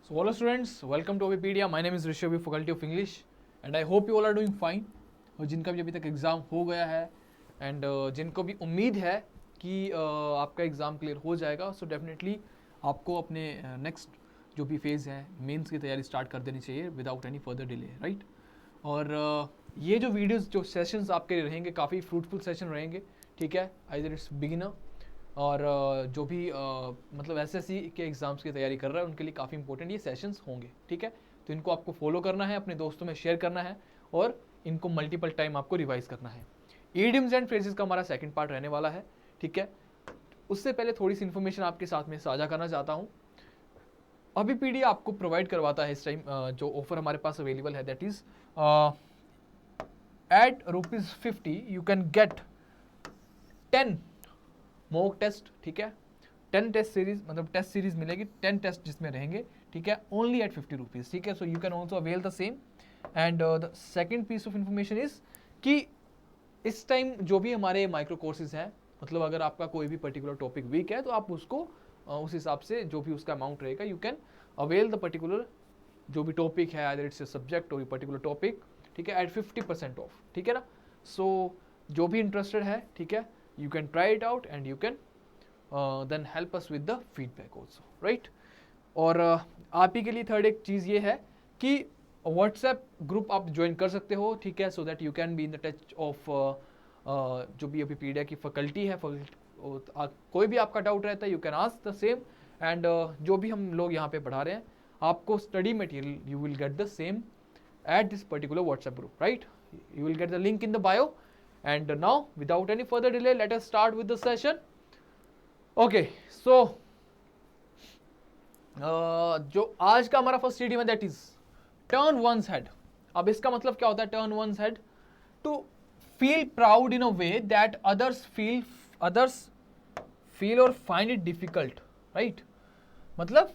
So hello students, welcome to Wikipedia. My name is Rishabh, faculty of English, and I hope you all are doing fine. और जिनका भी अभी तक exam हो गया है एंड जिनको भी उम्मीद है कि आपका एग्ज़ाम क्लियर हो जाएगा, सो डेफिनेटली आपको अपने नेक्स्ट जो भी फेज़ है मेंस की तैयारी स्टार्ट कर देनी चाहिए without any further delay, right. और ये जो वीडियोस जो सेशंस आपके रहेंगे काफ़ी फ्रूटफुल सेशन रहेंगे, ठीक है। आइदर इट्स बिगिनर और जो भी मतलब एसएससी के एग्ज़ाम्स की तैयारी कर रहा है उनके लिए काफ़ी इंपॉर्टेंट ये सेशंस होंगे, ठीक है। तो इनको आपको फॉलो करना है, अपने दोस्तों में शेयर करना है और इनको मल्टीपल टाइम आपको रिवाइज करना है। ईडियम्स एंड फ्रेजेस का हमारा सेकंड पार्ट रहने वाला है, ठीक है। उससे पहले थोड़ी सी इन्फॉर्मेशन आपके साथ में साझा करना चाहता हूँ। अभी पीडी आपको प्रोवाइड करवाता है इस टाइम जो ऑफर हमारे पास अवेलेबल है, that is at ₹50 you can get 10 mock test, ठीक है। 10 टेस्ट सीरीज मतलब टेस्ट सीरीज मिलेगी, 10 टेस्ट जिसमें रहेंगे, ठीक है, ओनली एट ₹50, ठीक है। So you can also avail the same. And the second piece of information is कि इस टाइम जो भी हमारे माइक्रो कोर्सेज हैं, मतलब अगर आपका कोई भी पर्टिकुलर टॉपिक वीक है तो आप उसको उस हिसाब से जो भी उसका अमाउंट रहेगा you can avail the particular जो भी टॉपिक है, आइदर इट्स ए सब्जेक्ट और पर्टिकुलर टॉपिक, ठीक है, एट 50% ऑफ, ठीक है ना। सो जो भी इंटरेस्टेड है, ठीक है, you can try it out and you can then help us with the feedback also, right। और आप ही के लिए थर्ड एक चीज़ ये है कि व्हाट्सएप ग्रुप आप ज्वाइन कर सकते हो, ठीक है, so that you can be in the touch of जो भी अभी पीडिया की फैकल्टी है, कोई भी आपका डाउट रहता है you can ask the same. And जो भी हम लोग यहाँ पे पढ़ा रहे हैं आपको study material you will get the same at this particular WhatsApp group, right. You will get the link in the bio. And now, without any further delay, let us start with the session. Okay, so जो आज का हमारा first idiom है that is turn one's head. अब इसका मतलब क्या होता है turn one's head? To feel proud in a way that others feel और फाइंड इट डिफिकल्ट, राइट। मतलब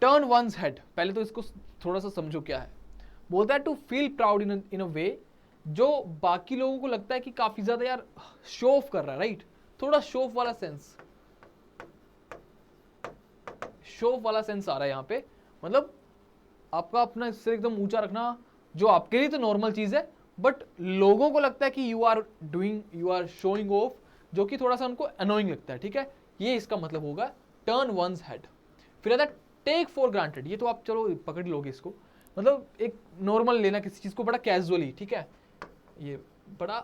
टर्न वंस हेड, पहले तो इसको थोड़ा सा समझो क्या है। बोलता है to feel proud in a वे जो बाकी लोगों को लगता है कि काफी ज्यादा यार शो ऑफ कर रहा है, राइट। थोड़ा शो ऑफ वाला सेंस आ रहा है यहाँ पे। मतलब आपका अपना सिर एकदम ऊंचा रखना जो आपके लिए तो नॉर्मल चीज है, बट लोगों को लगता है कि यू आर शोइंग ऑफ, जो कि थोड़ा सा उनको अनोइंग लगता है, ठीक है। ये इसका मतलब होगा टर्न वंस हेड। फिर आता है टेक फॉर ग्रांटेड। ये तो आप चलो पकड़ लोगे इसको, मतलब एक नॉर्मल लेना किसी चीज को बड़ा कैजुअली, ठीक है, ये बड़ा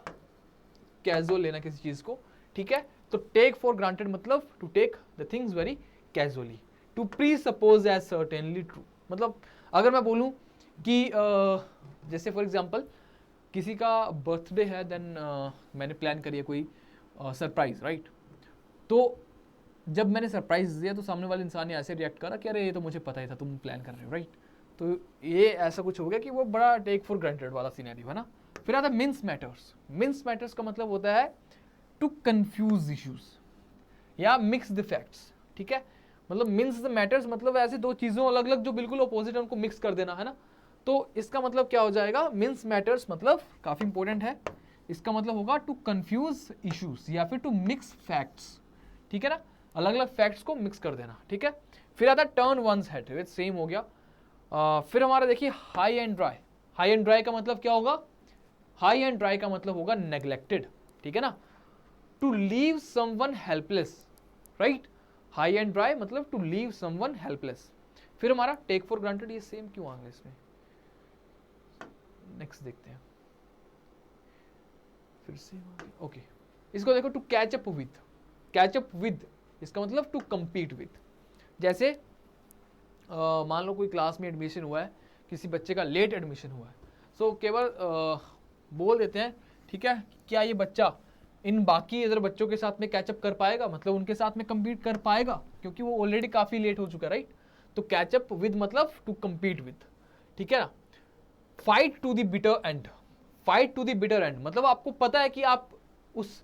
कैजुअल लेना किसी चीज को, ठीक है। तो टेक फॉर ग्रांटेड मतलब to take the things very casually, to presuppose as certainly true. मतलब अगर मैं बोलूं कि जैसे फॉर एग्जांपल किसी का बर्थडे है, देन मैंने प्लान करी है कोई सरप्राइज, राइट। तो जब मैंने सरप्राइज दिया तो सामने वाले इंसान ने ऐसे रिएक्ट करा कि अरे ये तो मुझे पता ही था तुम प्लान कर रहे हो, राइट। तो ये ऐसा कुछ हो गया कि वो बड़ा टेक फॉर ग्रांटेड वाला सिनेरियो है ना। फिर आता है मिन्स मैटर्स। मिन्स मैटर्स का मतलब होता है टू कंफ्यूज इश्यूज या मिक्स द फैक्ट्स, ठीक है। मतलब मिन्स द मैटर्स मतलब ऐसे दो चीजों अलग अलग जो बिल्कुल अपोजिट है उनको मिक्स कर देना, है ना। तो इसका मतलब क्या हो जाएगा, मिन्स मैटर्स मतलब काफी इंपॉर्टेंट है, इसका मतलब होगा टू कंफ्यूज इश्यूज या फिर टू मिक्स फैक्ट्स, ठीक है ना, अलग अलग फैक्ट्स को मिक्स कर देना, ठीक है। फिर आता है टर्न वंस हेड, सेम हो गया। फिर हमारा देखिए high and dry. High and dry का मतलब क्या होगा? हाई एंड ड्राई का मतलब होगा नेग्लेक्टेड, ठीक है ना, to leave someone helpless, right. High and dry मतलब टू लीव समवन हेल्पलेस। फिर हमारा टेक फॉर ग्रांटेड, ये सेम क्यों आ गया इसमें, नेक्स्ट देखते हैं। फिर से ओके, इसको देखो to catch up with. Catch up with इसका मतलब टू compete विथ। जैसे मान लो कोई क्लास में एडमिशन हुआ है, किसी बच्चे का लेट एडमिशन हुआ है, सो केवल बोल देते हैं, ठीक है, क्या ये बच्चा इन बाकी अदर बच्चों के साथ में कैचअप कर पाएगा, मतलब उनके साथ में compete कर पाएगा, क्योंकि वो ऑलरेडी काफी लेट हो चुका है, राइट। तो कैचअप विद मतलब टू compete विद, ठीक है ना। Fight to the bitter end. Fight to the bitter end मतलब आपको पता है कि आप उस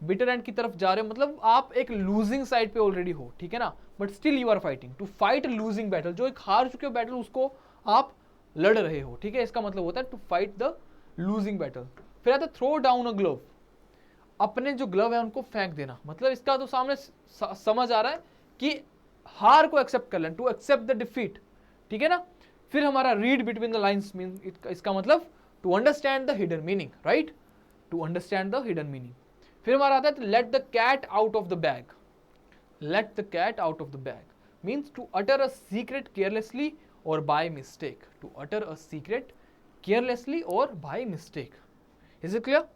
बिटर एंड की तरफ जा रहे हो, मतलब आप एक लूजिंग साइड पे ऑलरेडी हो, ठीक है ना, but still you are fighting. To fight losing battle, जो एक हार चुके हो बैटल उसको आप लड़ रहे हो, ठीक है, इसका मतलब होता है to fight the losing battle. फिर आता है थ्रो डाउन अ ग्लव। अपने जो ग्लव है उनको फेंक देना, मतलब इसका तो सामने समझ आ रहा है कि हार को एक्सेप्ट कर लेना, टू एक्सेप्ट द डिफीट, ठीक है ना। फिर हमारा read between the lines mean इसका मतलब to understand the hidden meaning, right, to understand the hidden meaning. फिर हमारा आता है let the cat out of the bag. Let the cat out of the bag means to utter a secret carelessly और by mistake, to utter a secret carelessly और by mistake. Is it clear?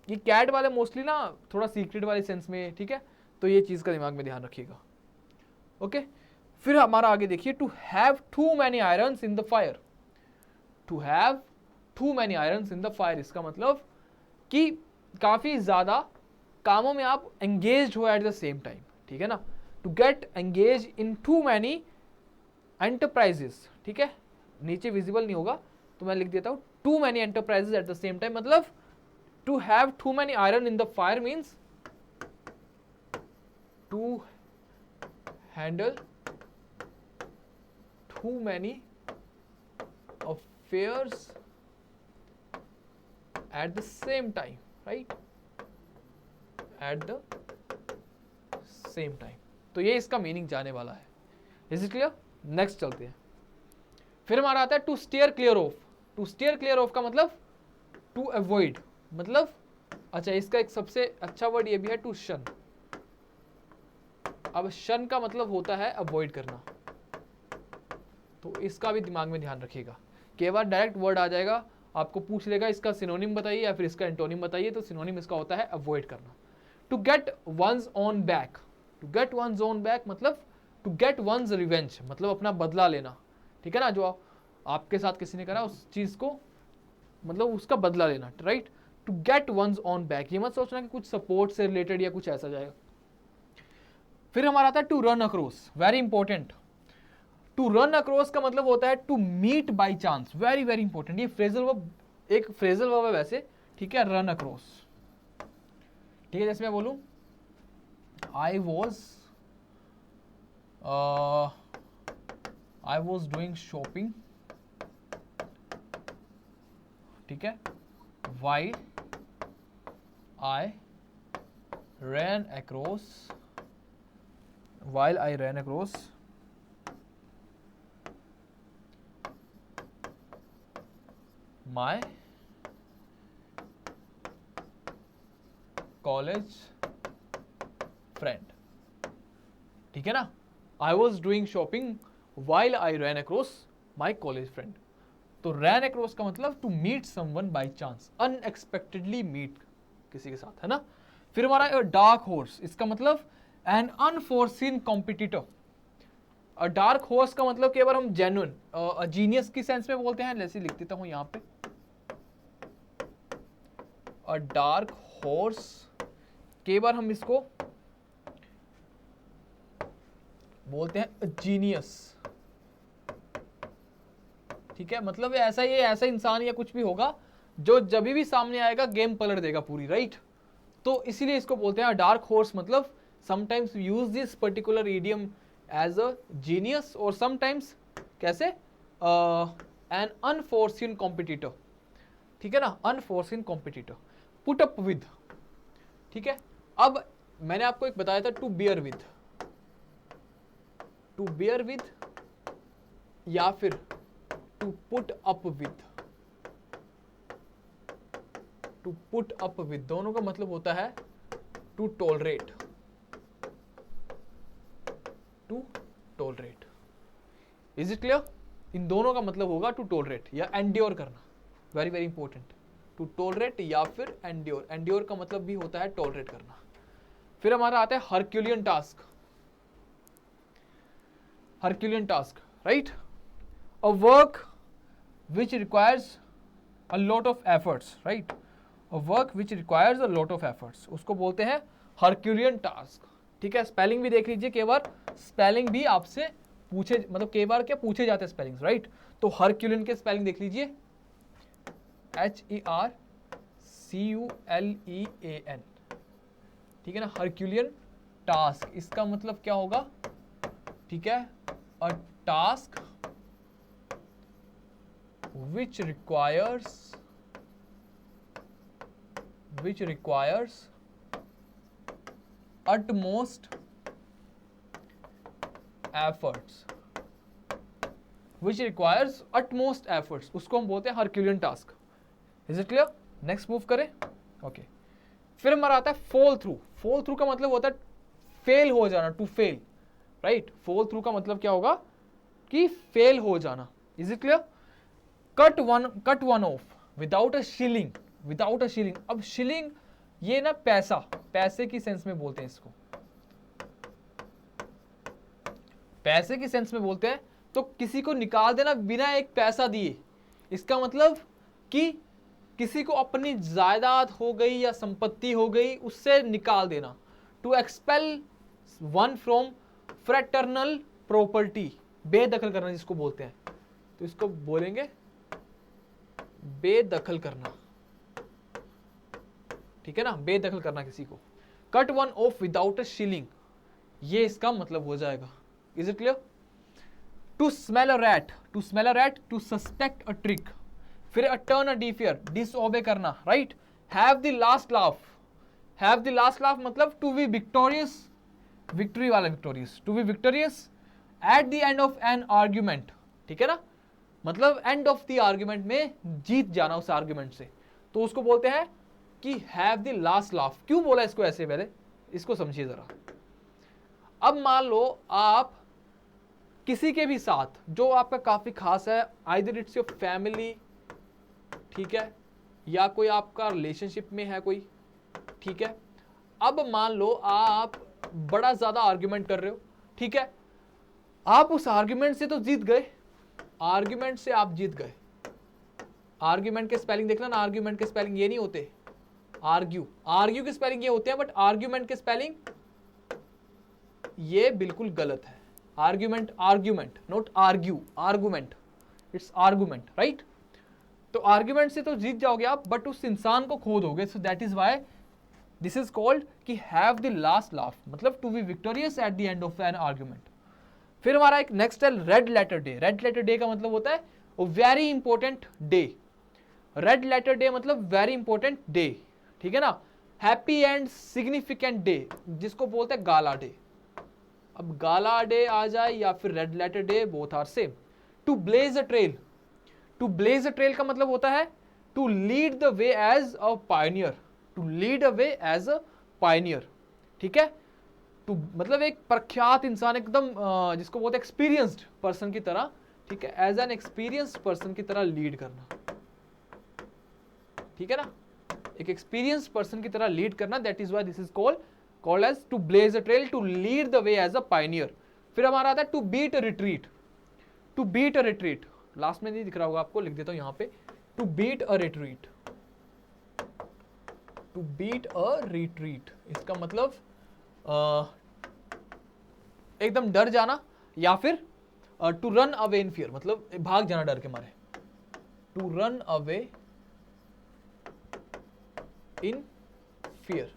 ये cat वाले mostly ना थोड़ा secret वाले sense में, ठीक है, तो ये चीज का दिमाग में ध्यान रखिएगा। ओके, फिर हमारा आगे देखिए, to have too many irons in the fire. To have too many irons in the fire, इसका मतलब कि काफी ज्यादा कामों में आप एंगेज हो एट द सेम टाइम, ठीक है ना। To get engage in too many enterprises, ठीक है, नीचे विजिबल नहीं होगा तो मैं लिख देता हूं too many enterprises at the same time, मतलब to have too many iron in the fire means to handle too many affairs at the same time, right, at the same time। तो ये इसका मीनिंग जाने वाला है। Is it clear? Next चलते हैं। फिर हमारा आता है to steer clear of. To steer clear of का मतलब टू अवॉइड, मतलब अच्छा इसका एक सबसे अच्छा वर्ड ये भी है टू शन। अब शन का मतलब होता है अवॉइड करना, तो इसका भी दिमाग में ध्यान रखिएगा। कई बार डायरेक्ट वर्ड आ जाएगा, आपको पूछ लेगा इसका सिनोनिम बताइए या फिर इसका एंटोनिम बताइए, तो सिनोनिम इसका होता है अवॉइड करना। To get one's on back. To get one's on back मतलब टू गेट वंस रिवेंज, मतलब अपना बदला लेना, ठीक है ना, जो आपके साथ किसी ने करा उस चीज को, मतलब उसका बदला लेना, right. To get one's on back, ये मत सोचना कि कुछ सपोर्ट से रिलेटेड या कुछ ऐसा जाएगा। फिर हमारा आता है to run across, very important. To run across का मतलब होता है to meet by chance, very very important. ये फ्रेजल वर्ब, एक फ्रेजल वर्ब है वैसे, ठीक है, रन अक्रॉस, ठीक है। जैसे मैं बोलूं आई वॉज डूइंग शॉपिंग, ठीक है, while I ran across, while I ran across my college friend, ठीक है ना। I was doing shopping while I ran across my college friend। तो ran across का मतलब to meet someone by chance, unexpectedly meet किसी के साथ, है ना। फिर हमारा डार्क हॉर्स, इसका मतलब an unforeseen competitor. Dark horse का मतलब कई बार हम जेन्युइन जीनियस की सेंस में बोलते हैं, जैसे लिख देता हूं यहां पे, अ डार्क हॉर्स कई बार हम इसको बोलते हैं जीनियस, ठीक है, मतलब ये ऐसा इंसान या कुछ भी होगा जो जब भी सामने आएगा गेम पलट देगा पूरी, राइट। तो इसीलिए इसको बोलते हैं डार्क हॉर्स। मतलब sometimes we use this particular idiom as a genius or sometimes कैसे an unforeseen competitor, ठीक है ना, unforeseen competitor। put up with, ठीक है। अब मैंने आपको एक बताया था to bear with, to bear with या फिर to put up with। To put up with दोनों का मतलब होता है to tolerate, to tolerate. Is it clear? इन दोनों का मतलब होगा टू टॉलरेट या एंड्योर करना, very very important. To tolerate या फिर एंड्योर, एंड्योर का मतलब भी होता है टॉलरेट करना। फिर हमारा आता है Herculean task. Herculean task, right, a work which requires a lot of efforts, right, a work which requires a lot of efforts, उसको बोलते हैं हरक्यूलियन टास्क, ठीक है। स्पेलिंग भी देख लीजिए, कई बार स्पेलिंग भी आपसे पूछे, मतलब कई बार क्या पूछे जाते हैं स्पेलिंग्स, राइट। तो हरक्यूलियन के स्पेलिंग देख लीजिए, HERCULEAN, ठीक है ना। हरक्यूलियन टास्क, इसका मतलब क्या होगा, ठीक है, अ task which requires utmost efforts, which requires utmost efforts, उसको हम बोलते हैं Herculean task. Is it clear? Next move करें। ओके फिर हमारा आता है फॉल थ्रू। फॉल थ्रू का मतलब होता है फेल हो जाना, to fail, right. Fall through का मतलब क्या होगा कि फेल हो जाना। Is it clear? Cut one off without a shilling, without a shilling. अब शिलिंग ये ना पैसा, पैसे की सेंस में बोलते हैं इसको, पैसे की सेंस में बोलते हैं। तो किसी को निकाल देना बिना एक पैसा दिए, इसका मतलब कि किसी को अपनी जायदाद हो गई या संपत्ति हो गई उससे निकाल देना। To expel one from fraternal property, बेदखल करना जिसको बोलते हैं, तो इसको बोलेंगे बेदखल करना, ठीक है ना, बेदखल करना किसी को। Cut one off without a shilling, ये इसका मतलब हो जाएगा। Is it clear? To smell a rat, to smell a rat, to suspect a trick, फिर a turn a defier, disobey करना, right. Have the last laugh, have the last laugh मतलब to be victorious, victory वाला victorious, to be victorious at the end of an argument, ठीक है ना, मतलब end of the argument में जीत जाना उस आर्ग्यूमेंट से, तो उसको बोलते हैं कि हैव द लास्ट लाफ। क्यों बोला इसको ऐसे, पहले इसको समझिए जरा। अब मान लो आप किसी के भी साथ जो आपका काफी खास है, आइदर इट्स योर फैमिली, ठीक है, या कोई आपका रिलेशनशिप में है कोई, ठीक है। अब मान लो आप बड़ा ज्यादा आर्ग्यूमेंट कर रहे हो, ठीक है, आप उस आर्ग्यूमेंट से तो जीत गए, आर्ग्यूमेंट से आप जीत गए। आर्ग्यूमेंट के स्पेलिंग देखना ना, आर्ग्यूमेंट के स्पेलिंग ये नहीं होते, आर्ग्यू, आर्ग्यू के स्पेलिंग ये होते हैं, बट आर्ग्यूमेंट के स्पेलिंग ये बिल्कुल गलत है। Argument, argument, not argue, argument, it's argument, right. तो आर्ग्यूमेंट से तो जीत जाओगे आप, बट उस इंसान को खो दोगे। So that is why this is called कि हैव द लास्ट लाफ, मतलब to be victorious at the end of an argument. फिर हमारा एक नेक्स्ट है red letter day. Red letter day का मतलब होता है very important day. Red letter day मतलब वेरी इंपॉर्टेंट डे, ठीक है ना। हैप्पी एंड सिग्निफिकेंट डे जिसको बोलते हैं गाला डे। अब गाला डे आ जाए या फिर red letter day, both are same. To blaze a trail, to blaze a trail का मतलब होता है to lead the way as a pioneer, to lead a way as a pioneer, ठीक है। टू मतलब एक प्रख्यात इंसान, एकदम जिसको बोलते हैं एक्सपीरियंस्ड पर्सन की तरह, ठीक है, एज एन एक्सपीरियंस्ड पर्सन की तरह लीड करना, ठीक है ना, एक एक्सपीरियंस्ड पर्सन की तरह लीड करना। That is why this is called as to blaze a trail, to lead the way as a pioneer. फिर हमारा आता है to beat a retreat, to beat a retreat, last में नहीं दिख रहा होगा आपको, लिख देता हूं यहां पे, to beat a retreat, to beat a retreat, इसका मतलब एकदम डर जाना, या फिर to run away in fear, मतलब भाग जाना डर के मारे, to run away in fear,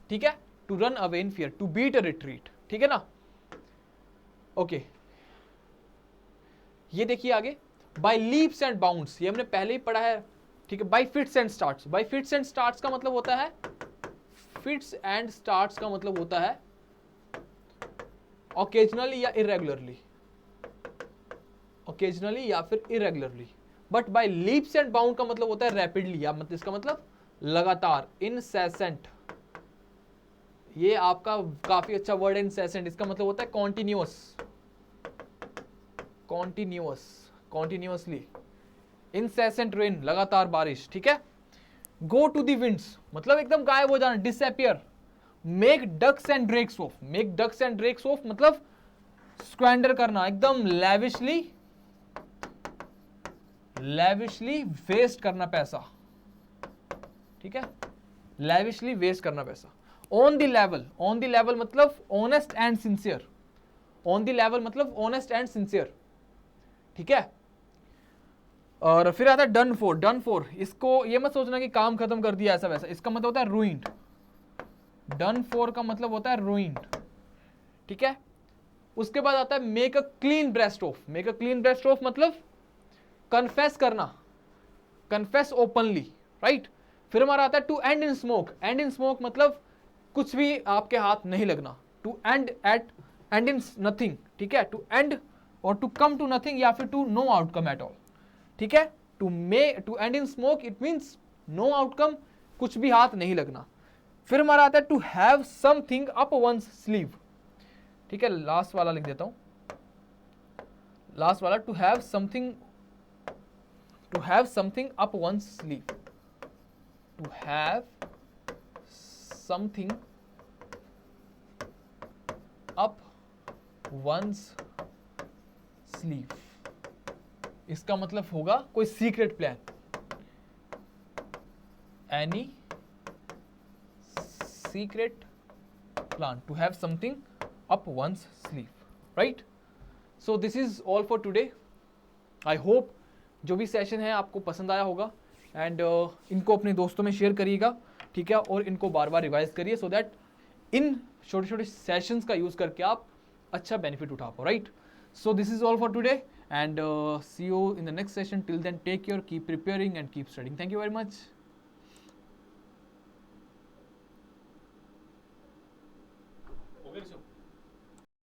ठीक है, to run away in fear, to beat a retreat, ठीक है ना। ओके ये देखिए आगे, बाय लीप्स एंड बाउंड्स, ये हमने पहले ही पढ़ा है, ठीक है। Bye fits and starts, bye fits and starts का मतलब होता है, फिट्स एंड स्टार्ट्स का मतलब होता है ओकेजनली या इरेगुलरली, ओकेजनली या फिर irregularly. But by leaps and bound का मतलब होता है रैपिडली, या मतलब इसका मतलब लगातार, इनसेसेंट, ये आपका काफी अच्छा वर्ड है इनसेसेंट, इसका मतलब होता है continuous, continuous, continuously, incessant rain, लगातार बारिश, ठीक है। गो टू दी विंड्स मतलब एकदम गायब हो जाना, disappear. Make ducks and drakes of, make ducks and drakes of मतलब स्क्वेंडर करना, एकदम लैविशली, लैविशली वेस्ट करना पैसा, ठीक है, लैविशली वेस्ट करना पैसा। On the level, on the level मतलब honest and sincere, on the level मतलब ऑनेस्ट एंड सिंसियर, ठीक है। और फिर आता है डन फॉर, डन फॉर, इसको ये मत सोचना कि काम खत्म कर दिया ऐसा वैसा, इसका मतलब होता है रूइंड, डन फॉर का मतलब होता है रूइंड, ठीक है। उसके बाद आता है make a clean breast of, make a clean breast of मतलब कन्फेस करना, कन्फेस ओपनली, राइट। फिर हमारा आता है to end in smoke, end in smoke मतलब कुछ भी आपके हाथ नहीं लगना, to end at end in nothing, ठीक है, टू एंड और टू कम टू नथिंग या फिर to no outcome at all, ठीक है। To end in smoke it means no outcome, कुछ भी हाथ नहीं लगना। फिर हमारा आता है to have something up one's sleeve, ठीक है। लास्ट वाला लिख देता हूं, लास्ट वाला, to have something up one's sleeve, to have something up one's sleeve, इसका मतलब होगा कोई secret plan, any secret plan, to have something up one's sleeve, right. So this is all for today. I hope जो भी session है आपको पसंद आया होगा, एंड इनको अपने दोस्तों में शेयर करिएगा, ठीक है, और इनको बार बार रिवाइज करिए सो दैट इन छोटे छोटे सेशंस का यूज करके आप अच्छा बेनिफिट उठा पाओ, right. So this is all for today, and see you in the next session. Till then, take care, keep preparing and keep studying. Thank you very much.